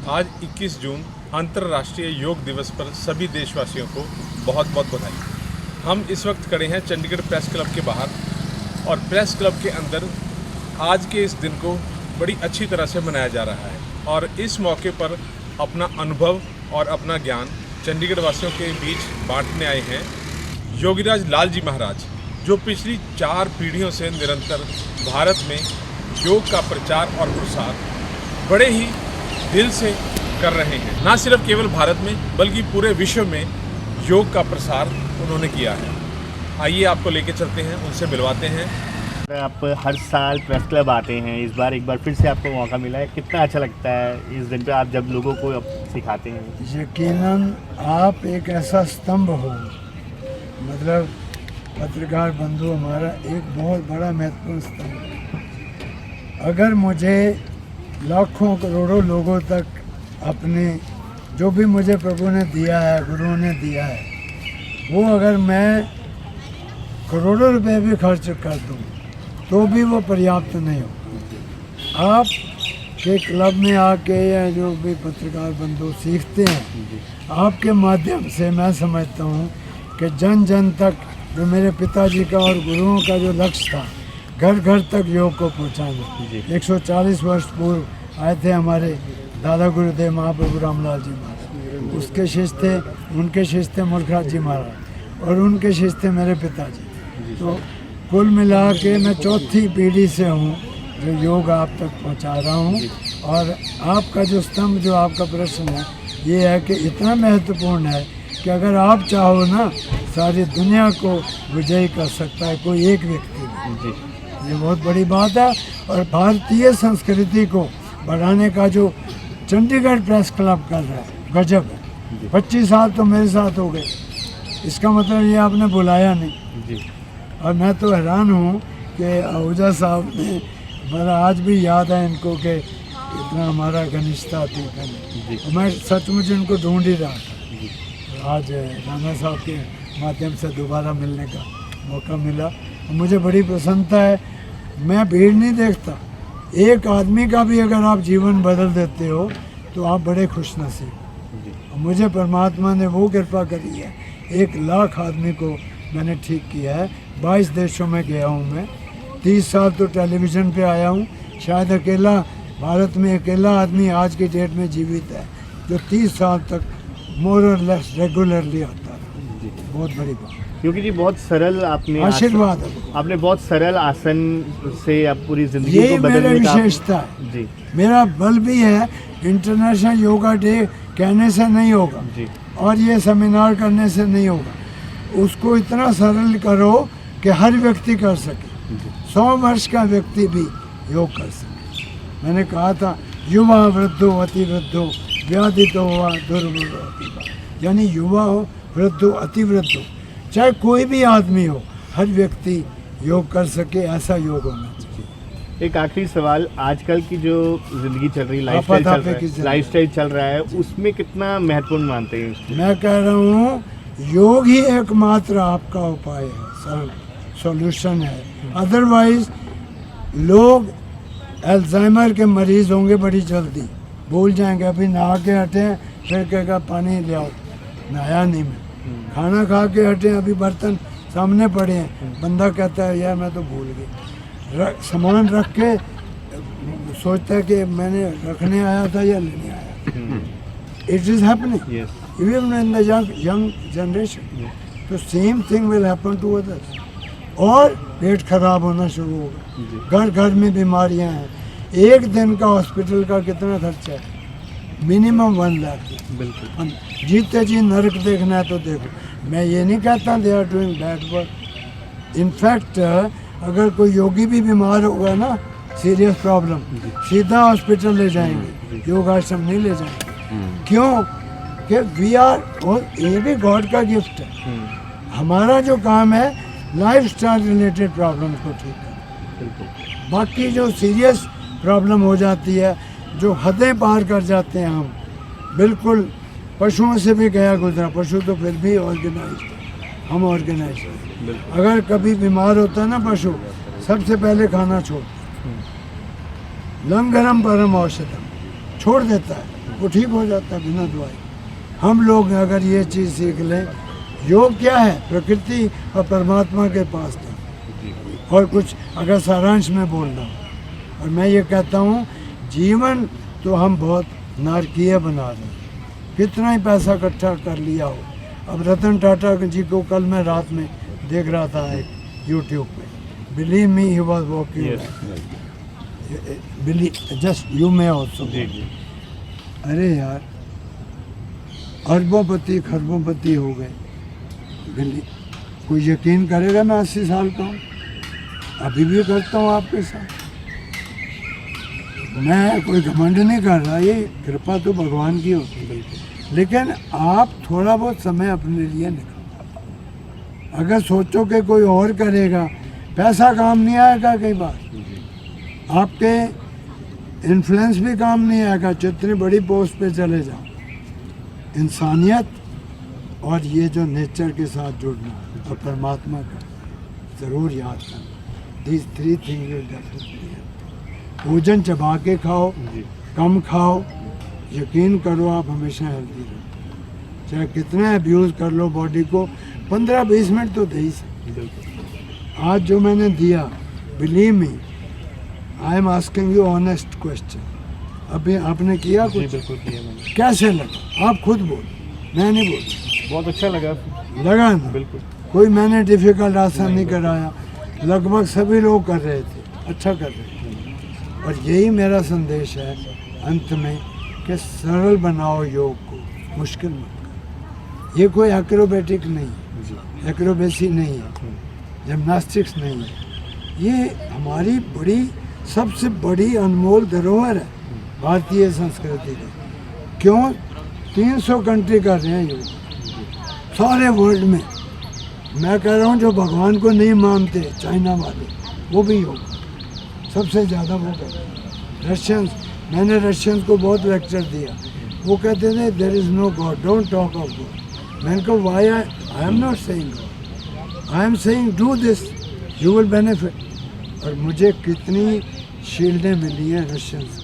आज 21 जून अंतर्राष्ट्रीय योग दिवस पर सभी देशवासियों को बहुत बहुत बधाई। हम इस वक्त खड़े हैं चंडीगढ़ प्रेस क्लब के बाहर और प्रेस क्लब के अंदर आज के इस दिन को बड़ी अच्छी तरह से मनाया जा रहा है और इस मौके पर अपना अनुभव और अपना ज्ञान चंडीगढ़ वासियों के बीच बांटने आए हैं योगीराज लाल जी महाराज, जो पिछली 4 पीढ़ियों से निरंतर भारत में योग का प्रचार और प्रसार बड़े ही दिल से कर रहे हैं। ना सिर्फ केवल भारत में बल्कि पूरे विश्व में योग का प्रसार उन्होंने किया है। आइए आपको लेके चलते हैं, उनसे मिलवाते हैं। आप हर साल प्रेस क्लब आते हैं, इस बार एक बार फिर से आपको मौका मिला है, कितना अच्छा लगता है इस दिन पे आप जब लोगों को सिखाते हैं? यकीनन आप एक ऐसा स्तंभ हो, मतलब पत्रकार बंधु हमारा एक बहुत बड़ा महत्वपूर्ण स्तंभ है। अगर मुझे लाखों करोड़ों लोगों तक अपने जो भी मुझे प्रभु ने दिया है, गुरुओं ने दिया है, वो अगर मैं करोड़ों रुपए भी खर्च कर दूं तो भी वो पर्याप्त नहीं हो। आप के क्लब में आके या जो भी पत्रकार बंधु सीखते हैं, आपके माध्यम से मैं समझता हूँ कि जन जन तक जो मेरे पिताजी का और गुरुओं का जो लक्ष्य था, घर घर तक योग को पहुँचाना। 140 वर्ष पूर्व आए थे हमारे दादा गुरुदेव महाप्रभु रामलाल जी महाराज, उसके शिष्य थे, उनके शिष्य थे मुल्खराज जी महाराज और उनके शिष्य थे मेरे पिताजी। तो कुल मिला के मैं 4थी पीढ़ी से हूँ जो योग आप तक पहुँचा रहा हूँ। और आपका जो स्तंभ, जो आपका प्रश्न है, ये है कि इतना महत्वपूर्ण है कि अगर आप चाहो ना, सारी दुनिया को विजयी कर सकता है कोई एक व्यक्ति। ये बहुत बड़ी बात है। और भारतीय संस्कृति को बढ़ाने का जो चंडीगढ़ प्रेस क्लब कर रहा है, गजब है। 25 साल तो मेरे साथ हो गए, इसका मतलब ये आपने बुलाया नहीं जी। और मैं तो हैरान हूँ कि आहूजा साहब ने, मेरा आज भी याद है इनको कि इतना हमारा घनिष्ठता थी पहले। मैं सचमुच इनको ढूंढ ही रहा था। आज राणा साहब के माध्यम से दोबारा मिलने का मौका मिला, मुझे बड़ी प्रसन्नता है। मैं भीड़ नहीं देखता, एक आदमी का भी अगर आप जीवन बदल देते हो तो आप बड़े खुशनसीब। मुझे परमात्मा ने वो कृपा करी है, 1 लाख आदमी को मैंने ठीक किया है। 22 देशों में गया हूँ मैं, 30 साल तो टेलीविज़न पे आया हूँ। शायद अकेला, भारत में अकेला आदमी आज की डेट में जीवित है जो 30 साल तक मोर और लेस रेगुलरली आता है। बहुत बड़ी बात, क्योंकि जी बहुत सरल आपने आशीर्वाद है, आपने बहुत सरल आसन से आप पूरी जिंदगी यही को बदलने मेरा का विशेषता है जी। मेरा बल भी है। इंटरनेशनल योगा डे कहने से नहीं होगा जी। और ये सेमिनार करने से नहीं होगा। उसको इतना सरल करो कि हर व्यक्ति कर सके, 100 वर्ष का व्यक्ति भी योग कर सके। मैंने कहा था, युवा वृद्धो अति वृद्धो व्याधितो हुआ दुर्बल, यानी युवा हो, वृद्ध हो, अति वृद्ध हो, चाहे कोई भी आदमी हो, हर व्यक्ति योग कर सके, ऐसा योग होना चाहिए। एक आखिरी सवाल, आजकल की जो जिंदगी चल रही, लाइफस्टाइल चल रहा है, उसमें कितना महत्वपूर्ण मानते हैं इसको? मैं कह रहा हूँ योग ही एकमात्र आपका उपाय है, सॉल्यूशन है। अदरवाइज लोग अल्जाइमर के मरीज होंगे बड़ी जल्दी, भूल जाएंगे। अभी नहा के हटे फिर कहेगा पानी ले आओ, नहाया नहीं मैं। खाना खा के हटे, अभी बर्तन सामने पड़े हैं, बंदा कहता है यार मैं तो भूल गया। सामान रख के सोचता है कि मैंने रखने आया था या लेने आया। It is happening even in the young generation. तो same thing will happen to others. और पेट खराब होना शुरू होगा, घर घर में बीमारियां हैं। एक दिन का हॉस्पिटल का कितना खर्चा है? मिनिमम 1 लाख। बिल्कुल, जीते जी नरक देखना है तो देखो। मैं ये नहीं कहता they are doing bad work. In fact अगर कोई योगी भी बीमार होगा ना, सीरियस प्रॉब्लम, सीधा हॉस्पिटल ले जाएंगे, योग आश्रम नहीं ले जाएंगे। क्यों? कि वी आर, और ये भी गॉड का गिफ्ट है। हमारा जो काम है लाइफस्टाइल रिलेटेड प्रॉब्लम को ठीक करना। बाकी जो सीरियस प्रॉब्लम हो जाती है, जो हदें पार कर जाते हैं हम, बिल्कुल पशुओं से भी गया गुजरा। पशु तो फिर भी ऑर्गेनाइज, हम ऑर्गेनाइज। अगर कभी बीमार होता है ना पशु, सबसे पहले खाना छोड़, लंगरम परम औषधम, छोड़ देता है। वो ठीक हो जाता है बिना दवाई। हम लोग अगर ये चीज़ सीख लें, योग क्या है? प्रकृति और परमात्मा के पास था। और कुछ अगर सारांश में बोल रहा हूँ, और मैं ये कहता हूँ, जीवन तो हम बहुत नारकीय बना रहे हैं, कितना ही पैसा इकट्ठा कर लिया हो। अब रतन टाटा जी को कल मैं रात में देख रहा था एक यूट्यूब पे, believe me he was walking, just you may also. अरे यार, अरबोंपति खरबोंपति हो गए। कोई यकीन करेगा मैं 80 साल का हूँ, अभी भी करता हूँ आपके साथ। मैं कोई घमंड नहीं कर रहा, ये कृपा तो भगवान की होती है। लेकिन आप थोड़ा बहुत समय अपने लिए निकालो। अगर सोचो कि कोई और करेगा, पैसा काम नहीं आएगा। कई बार आपके इन्फ्लुएंस भी काम नहीं आएगा, जितनी बड़ी पोस्ट पे चले जाओ। इंसानियत और ये जो नेचर के साथ जुड़ना और परमात्मा का ज़रूर याद करना, these 3 things will definitely help. भोजन चबा के खाओ, कम खाओ, यकीन करो आप हमेशा हेल्दी रहो। चाहे कितना अब्यूज़ कर लो बॉडी को, 15-20 मिनट तो दे ही सकते। आज जो मैंने दिया, believe me, I am asking you honest question, अभी आपने किया कुछ? बिल्कुल किया मैंने। कैसे लगा? आप खुद बोल, मैं नहीं बोल। बहुत अच्छा लगा ना? बिल्कुल। कोई मैंने डिफ़िकल्ट आसान नहीं कराया, लगभग सभी लोग कर रहे थे, अच्छा कर रहे थे। और यही मेरा संदेश है अंत में, कि सरल बनाओ योग को, मुश्किल मत करो। ये कोई एक्रोबेटिक नहीं है, एक्रोबेसी नहीं है, जिम्नास्टिक्स नहीं है। ये हमारी बड़ी, सबसे बड़ी अनमोल धरोहर है भारतीय संस्कृति की। क्यों? 300 कंट्री कर रहे हैं योग सारे वर्ल्ड में। मैं कह रहा हूँ जो भगवान को नहीं मानते, चाइना वाले, वो भी योग सबसे ज़्यादा वो करते हैं। रशियंस, मैंने रशियंस को बहुत लेक्चर दिया, वो कहते थे there is no God, don't talk of God. मैंने कहा why I am not saying God, I am saying do this, you will benefit. और मुझे कितनी शील्डें मिली हैं रशियंस,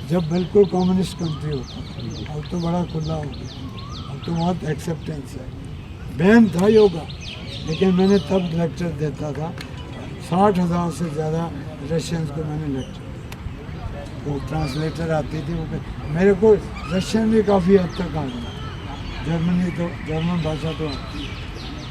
जब बिल्कुल कम्युनिस्ट कंट्री होता। अब तो बड़ा खुला हो गया, अब तो बहुत एक्सेप्टेंस है। बैन था योगा, लेकिन मैंने तब लेक्चर देता था, 60,000 से ज़्यादा रशियंस को मैंने लेक्चर दिया। वो ट्रांसलेटर आती थी, वो मेरे को रशियन भी काफ़ी हद तक आ गया, जर्मनी तो, जर्मन भाषा तो आती है।